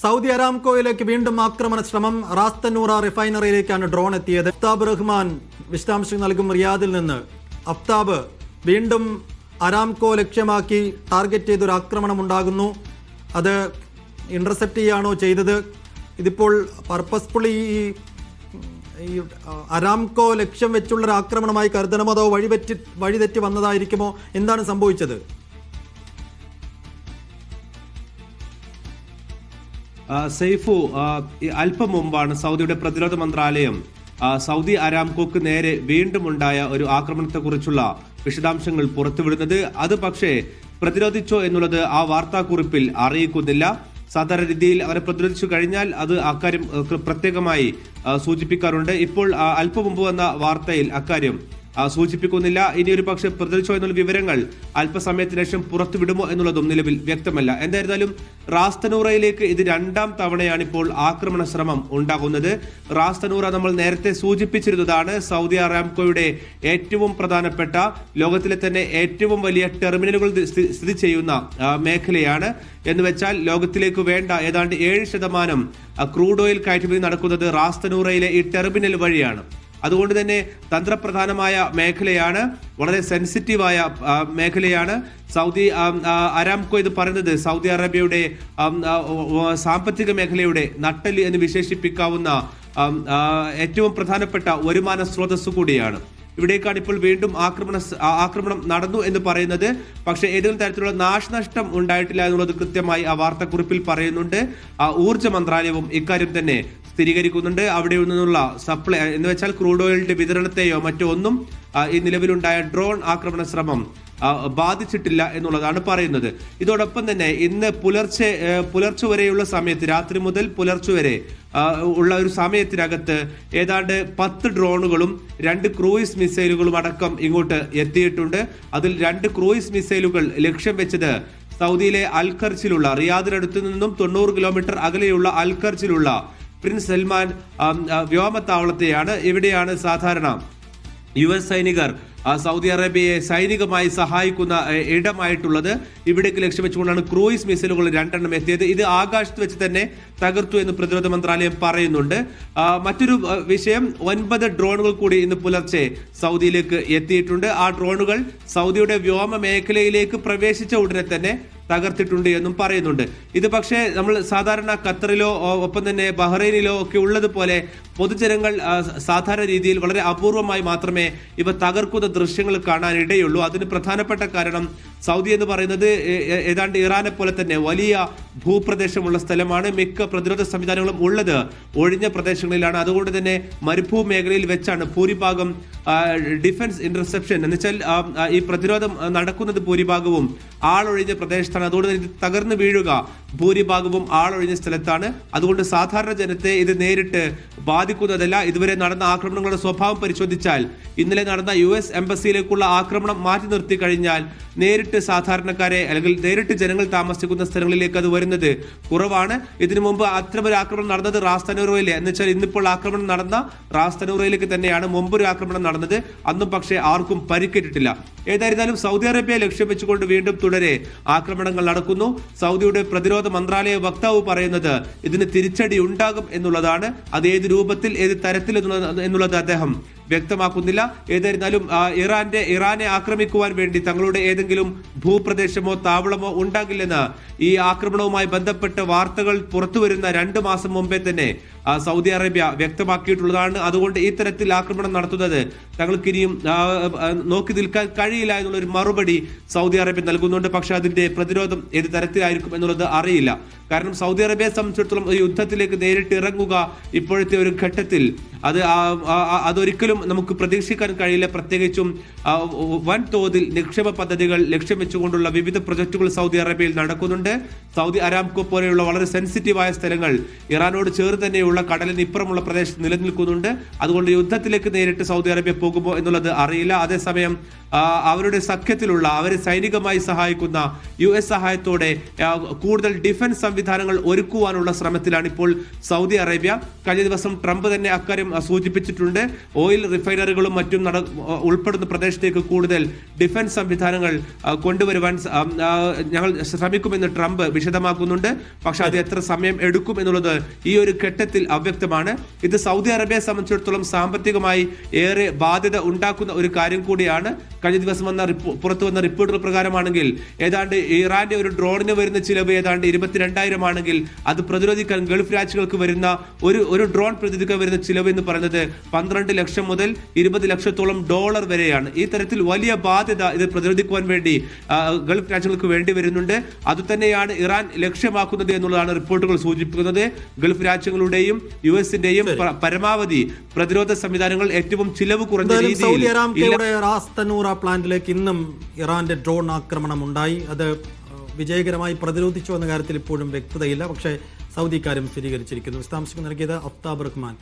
Saudi അരാംകോയിലേക്ക് വീണ്ടും ആക്രമണ ശ്രമം. റാസ് തന്നൂറ റിഫൈനറിയിലേക്കാണ് ഡ്രോൺ എത്തിയത്. അഫ്താബ് റഹ്മാൻ വിശദാംശങ്ങൾ നൽകും റിയാദിൽ നിന്ന്. അഫ്താബ്, വീണ്ടും അരാംകോ ലക്ഷ്യമാക്കി ടാർഗറ്റ് ചെയ്തൊരു ആക്രമണം ഉണ്ടാകുന്നു. അത് ഇന്റർസെപ്റ്റ് ചെയ്യാണോ ചെയ്തത്? ഇതിപ്പോൾ പർപ്പസ്ഫുള്ളി ഈ അരാംകോ ലക്ഷ്യം വെച്ചുള്ളൊരു ആക്രമണമായി കരുതണമോ അതോ വഴിതെറ്റി വന്നതായിരിക്കുമോ? എന്താണ് സംഭവിച്ചത്? സെയ്ഫു, അല്പം മുമ്പാണ് സൗദിയുടെ പ്രതിരോധ മന്ത്രാലയം സൗദി അരാംകോക്ക് നേരെ വീണ്ടും ഉണ്ടായ ഒരു ആക്രമണത്തെക്കുറിച്ചുള്ള വിശദാംശങ്ങൾ പുറത്തുവിടുന്നത്. അത് പക്ഷേ പ്രതിരോധിച്ചോ എന്നുള്ളത് ആ വാർത്താക്കുറിപ്പിൽ അറിയിക്കുന്നില്ല. സാധാരണ രീതിയിൽ അവരെ പ്രതിരോധിച്ചു കഴിഞ്ഞാൽ അത് അക്കാര്യം പ്രത്യേകമായി സൂചിപ്പിക്കാറുണ്ട്. ഇപ്പോൾ അല്പം മുമ്പ് വന്ന വാർത്തയിൽ അക്കാര്യം സൂചിപ്പിക്കുന്നില്ല. ഇനി ഒരു പക്ഷേ പ്രതിരോധിച്ചോ എന്നുള്ള വിവരങ്ങൾ അല്പസമയത്തിന് ശേഷം പുറത്തുവിടുമോ എന്നുള്ളതും നിലവിൽ വ്യക്തമല്ല. എന്തായിരുന്നാലും റാസ് തനൂറയിലേക്ക് ഇത് രണ്ടാം തവണയാണ് ഇപ്പോൾ ആക്രമണ ശ്രമം ഉണ്ടാകുന്നത്. റാസ് തനൂറ നമ്മൾ നേരത്തെ സൂചിപ്പിച്ചിരുന്നതാണ്. സൗദി അരാംകോയുടെ ഏറ്റവും പ്രധാനപ്പെട്ട, ലോകത്തിലെ തന്നെ ഏറ്റവും വലിയ ടെർമിനലുകൾ സ്ഥിതി ചെയ്യുന്ന മേഖലയാണ്. എന്ന് വെച്ചാൽ ലോകത്തിലേക്ക് വേണ്ട ഏതാണ്ട് 7% ക്രൂഡ് ഓയിൽ കയറ്റുമതി നടക്കുന്നത് റാസ് തനൂറയിലെ ഈ ടെർമിനൽ വഴിയാണ്. അതുകൊണ്ട് തന്നെ തന്ത്രപ്രധാനമായ മേഖലയാണ്, വളരെ സെൻസിറ്റീവായ മേഖലയാണ്. സൗദി അരാംകോ ഇത് പറയുന്നത് സൗദി അറേബ്യയുടെ സാമ്പത്തിക മേഖലയുടെ നട്ടെല്ല് എന്ന് വിശേഷിപ്പിക്കാവുന്ന ഏറ്റവും പ്രധാനപ്പെട്ട വരുമാന സ്രോതസ് കൂടിയാണ്. ഇവിടേക്കാണ് ഇപ്പോൾ വീണ്ടും ആക്രമണം നടന്നു എന്ന് പറയുന്നത്. പക്ഷേ ഏതെങ്കിലും തരത്തിലുള്ള നാശനഷ്ടം ഉണ്ടായിട്ടില്ല എന്നുള്ളത് കൃത്യമായി ആ വാർത്താക്കുറിപ്പിൽ പറയുന്നുണ്ട്. ഊർജ്ജ മന്ത്രാലയവും ഇക്കാര്യം തന്നെ സ്ഥിരീകരിക്കുന്നുണ്ട്. അവിടെ നിന്നുള്ള സപ്ലൈ എന്ന് വെച്ചാൽ ക്രൂഡ് ഓയിലിന്റെ വിതരണത്തെയോ മറ്റോ ഒന്നും ഈ നിലവിലുണ്ടായ ഡ്രോൺ ആക്രമണ ശ്രമം ബാധിച്ചിട്ടില്ല എന്നുള്ളതാണ് പറയുന്നത്. ഇതോടൊപ്പം തന്നെ ഇന്ന് പുലർച്ചെ വരെയുള്ള സമയത്ത്, രാത്രി മുതൽ പുലർച്ചെ വരെ ഉള്ള ഒരു സമയത്തിനകത്ത് ഏതാണ്ട് 10 ഡ്രോണുകളും 2 ക്രൂയിസ് മിസൈലുകളും അടക്കം ഇങ്ങോട്ട് എത്തിയിട്ടുണ്ട്. അതിൽ 2 ക്രൂയിസ് മിസൈലുകൾ ലക്ഷ്യം വെച്ചത് സൗദിയിലെ അൽഖർച്ചിലുള്ള, റിയാദിനടുത്തു നിന്നും 90 കിലോമീറ്റർ അകലെയുള്ള അൽഖർച്ചിലുള്ള പ്രിൻസ് സൽമാൻ വ്യോമത്താവളത്തെയാണ്. ഇവിടെയാണ് സാധാരണ US സൈനികർ സൗദി അറേബ്യയെ സൈനികമായി സഹായിക്കുന്ന ഇടമായിട്ടുള്ളത്. ഇവിടേക്ക് ലക്ഷ്യം വെച്ചുകൊണ്ടാണ് ക്രൂയിസ് മിസൈലുകൾ 2 എത്തിയത്. ഇത് ആകാശത്ത് വെച്ച് തന്നെ തകർത്തു എന്ന് പ്രതിരോധ മന്ത്രാലയം പറയുന്നുണ്ട്. മറ്റൊരു വിഷയം, 9 ഡ്രോണുകൾ കൂടി ഇന്ന് പുലർച്ചെ സൗദിയിലേക്ക് എത്തിയിട്ടുണ്ട്. ആ ഡ്രോണുകൾ സൗദിയുടെ വ്യോമ മേഖലയിലേക്ക് പ്രവേശിച്ച ഉടനെ തന്നെ തകർത്തിട്ടുണ്ട് എന്നും പറയുന്നുണ്ട്. ഇത് പക്ഷേ നമ്മൾ സാധാരണ ഖത്തറിലോ ഒപ്പം തന്നെ ബഹ്റൈനിലോ ഒക്കെ ഉള്ളതുപോലെ പൊതുജനങ്ങൾ സാധാരണ രീതിയിൽ വളരെ അപൂർവമായി മാത്രമേ ഇവ തകർക്കുന്ന ദൃശ്യങ്ങൾ കാണാൻ ഇടയുള്ളൂ. അതിന് പ്രധാനപ്പെട്ട കാരണം സൗദി എന്ന് പറയുന്നത് ഏതാണ്ട് ഇറാനെ പോലെ തന്നെ വലിയ ഭൂപ്രദേശമുള്ള സ്ഥലമാണ്. മിക്ക പ്രതിരോധ സംവിധാനങ്ങളും ഉള്ളത് ഒഴിഞ്ഞ പ്രദേശങ്ങളിലാണ്. അതുകൊണ്ട് തന്നെ മരുഭൂമി മേഖലയിൽ വെച്ചാണ് ഭൂരിഭാഗം ഡിഫൻസ് ഇന്റർസെപ്ഷൻ എന്ന് വെച്ചാൽ ഈ പ്രതിരോധം നടക്കുന്നത് ഭൂരിഭാഗവും ആളൊഴിഞ്ഞ പ്രദേശത്താണ്. അതുകൊണ്ട് ഇത് തകർന്നു വീഴുക ഭൂരിഭാഗവും ആളൊഴിഞ്ഞ സ്ഥലത്താണ്. അതുകൊണ്ട് സാധാരണ ജനത്തെ ഇത് നേരിട്ട് ബാധിക്കുന്നതല്ല. ഇതുവരെ നടന്ന ആക്രമണങ്ങളുടെ സ്വഭാവം പരിശോധിച്ചാൽ, ഇന്നലെ നടന്ന US എംബസിയിലേക്കുള്ള ആക്രമണം മാറ്റി നിർത്തി കഴിഞ്ഞാൽ നേരിട്ട് സാധാരണക്കാരെ അല്ലെങ്കിൽ നേരിട്ട് ജനങ്ങൾ താമസിക്കുന്ന സ്ഥലങ്ങളിലേക്ക് അത് വരുന്നത് കുറവാണ്. ഇതിനു മുമ്പ് അത്തരമൊരു ആക്രമണം നടന്നത് റാസ് തനൂറയിലെ, എന്ന് വെച്ചാൽ ഇന്നിപ്പോൾ ആക്രമണം നടന്ന റാസ് തനൂറയിലേക്ക് തന്നെയാണ് മുമ്പൊരു ആക്രമണം നടന്നത്. അന്നും പക്ഷേ ആർക്കും പരിക്കേറ്റിട്ടില്ല. ഏതായിരുന്നാലും സൗദി അറേബ്യയെ ലക്ഷ്യം വെച്ചുകൊണ്ട് വീണ്ടും തുടരെ ആക്രമണങ്ങൾ നടക്കുന്നു. സൗദിയുടെ പ്രതിരോധ മന്ത്രാലയ വക്താവ് പറയുന്നത് ഇതിന് തിരിച്ചടി ഉണ്ടാകും എന്നുള്ളതാണ്. അത് ഏത് രൂപത്തിൽ, ഏത് തരത്തിൽ എന്നുള്ളത് അദ്ദേഹം വ്യക്തമാക്കുന്നില്ല. ഏതായിരുന്നാലും ഇറാനെ ആക്രമിക്കുവാൻ വേണ്ടി തങ്ങളുടെ ഏതെങ്കിലും ഭൂപ്രദേശമോ താവളമോ ഉണ്ടാകില്ലെന്ന് ഈ ആക്രമണവുമായി ബന്ധപ്പെട്ട വാർത്തകൾ പുറത്തുവരുന്ന 2 മാസം മുമ്പേ തന്നെ സൗദി അറേബ്യ വ്യക്തമാക്കിയിട്ടുള്ളതാണ്. അതുകൊണ്ട് ഈ തരത്തിൽ ആക്രമണം നടത്തുന്നത് തങ്ങൾക്ക് ഇനിയും നോക്കി നിൽക്കാൻ കഴിയില്ല എന്നുള്ളൊരു മറുപടി സൗദി അറേബ്യ നൽകുന്നുണ്ട്. പക്ഷെ അതിന്റെ പ്രതിരോധം ഏത് തരത്തിലായിരിക്കും എന്നുള്ളത് അറിയില്ല. കാരണം സൗദി അറേബ്യയെ സംബന്ധിച്ചിടത്തോളം ഒരു യുദ്ധത്തിലേക്ക് നേരിട്ട് ഇറങ്ങുക ഇപ്പോഴത്തെ ഒരു ഘട്ടത്തിൽ അതൊരിക്കലും നമുക്ക് പ്രതീക്ഷിക്കാൻ കഴിയില്ല. പ്രത്യേകിച്ചും വൻതോതിൽ നിക്ഷേപ പദ്ധതികൾ ലക്ഷ്യം വെച്ചുകൊണ്ടുള്ള വിവിധ പ്രൊജക്ടുകൾ സൗദി അറേബ്യയിൽ നടക്കുന്നുണ്ട്. സൗദി അരാംകോ പോലെയുള്ള വളരെ സെൻസിറ്റീവായ സ്ഥലങ്ങൾ ഇറാനോട് ചേർന്ന് തന്നെയുള്ള കടലിന് ഇപ്പുറമുള്ള പ്രദേശത്ത് നിലനിൽക്കുന്നുണ്ട്. അതുകൊണ്ട് യുദ്ധത്തിലേക്ക് നേരിട്ട് സൗദി അറേബ്യ പോകുമോ എന്നുള്ളത് അറിയില്ല. അതേസമയം അവരുടെ സഖ്യത്തിലുള്ള, അവരെ സൈനികമായി സഹായിക്കുന്ന US സഹായത്തോടെ കൂടുതൽ ഡിഫൻസ് സംവിധാനങ്ങൾ ഒരുക്കുവാനുള്ള ശ്രമത്തിലാണ് ഇപ്പോൾ സൗദി അറേബ്യ. കഴിഞ്ഞ ദിവസം ട്രംപ് തന്നെ അക്കാര്യം സൂചിപ്പിച്ചിട്ടുണ്ട്. ഓയിൽ റിഫൈനറികളും മറ്റും ഉൾപ്പെടുന്ന പ്രദേശത്തേക്ക് കൂടുതൽ ഡിഫൻസ് സംവിധാനങ്ങൾ കൊണ്ടുവരുവാൻ ഞങ്ങൾ ശ്രമിക്കുമെന്ന് ട്രംപ് വിശദമാക്കുന്നുണ്ട്. പക്ഷെ അത് എത്ര സമയം എടുക്കും എന്നുള്ളത് ഈ ഒരു ഘട്ടത്തിൽ അവ്യക്തമാണ്. ഇത് സൗദി അറേബ്യയെ സംബന്ധിച്ചിടത്തോളം സാമ്പത്തികമായി ഏറെ ബാധ്യത ഉണ്ടാക്കുന്ന ഒരു കാര്യം കൂടിയാണ്. കഴിഞ്ഞ ദിവസം പുറത്തു വന്ന റിപ്പോർട്ടുകൾ പ്രകാരമാണെങ്കിൽ ഏതാണ്ട് ഇറാന്റെ ഒരു ഡ്രോണിന് വരുന്ന ചിലവ് ഏതാണ്ട് 22,000 ആണെങ്കിൽ അത് പ്രതിരോധിക്കാൻ ഗൾഫ് രാജ്യങ്ങൾക്ക് വരുന്ന ഒരു ഡ്രോൺ പ്രതിരോധിക്കാൻ വരുന്ന ചിലവ് എന്ന് പറയുന്നത് 12 ലക്ഷം മുതൽ 20 ലക്ഷത്തോളം ഡോളർ വരെയാണ്. ഈ തരത്തിൽ വലിയ ബാധ്യത ഇത് പ്രതിരോധിക്കുവാൻ വേണ്ടി ഗൾഫ് രാജ്യങ്ങൾക്ക് വേണ്ടി വരുന്നുണ്ട്. അതുതന്നെയാണ് ഇറാൻ ലക്ഷ്യമാക്കുന്നത് എന്നുള്ളതാണ് റിപ്പോർട്ടുകൾ സൂചിപ്പിക്കുന്നത്. ഗൾഫ് രാജ്യങ്ങളുടെയും US-ന്റെയും പരമാവധി പ്രതിരോധ സംവിധാനങ്ങൾ ഏറ്റവും ചിലവ് കുറഞ്ഞ രീതിയിൽ റാസ് തനൂറ പ്ലാന്റിലേക്ക് ഇന്നും ഇറാന്റെ ഡ്രോൺ ആക്രമണം ഉണ്ടായി. അത് വിജയകരമായി പ്രതിരോധിച്ചു എന്ന കാര്യത്തിൽ ഇപ്പോഴും വ്യക്തതയില്ല. പക്ഷേ സൗദി കാര്യം സ്ഥിരീകരിച്ചിരിക്കുന്നു. വിശദാംശങ്ങൾ നൽകിയത് അഫ്താബ് റഹ്മാൻ.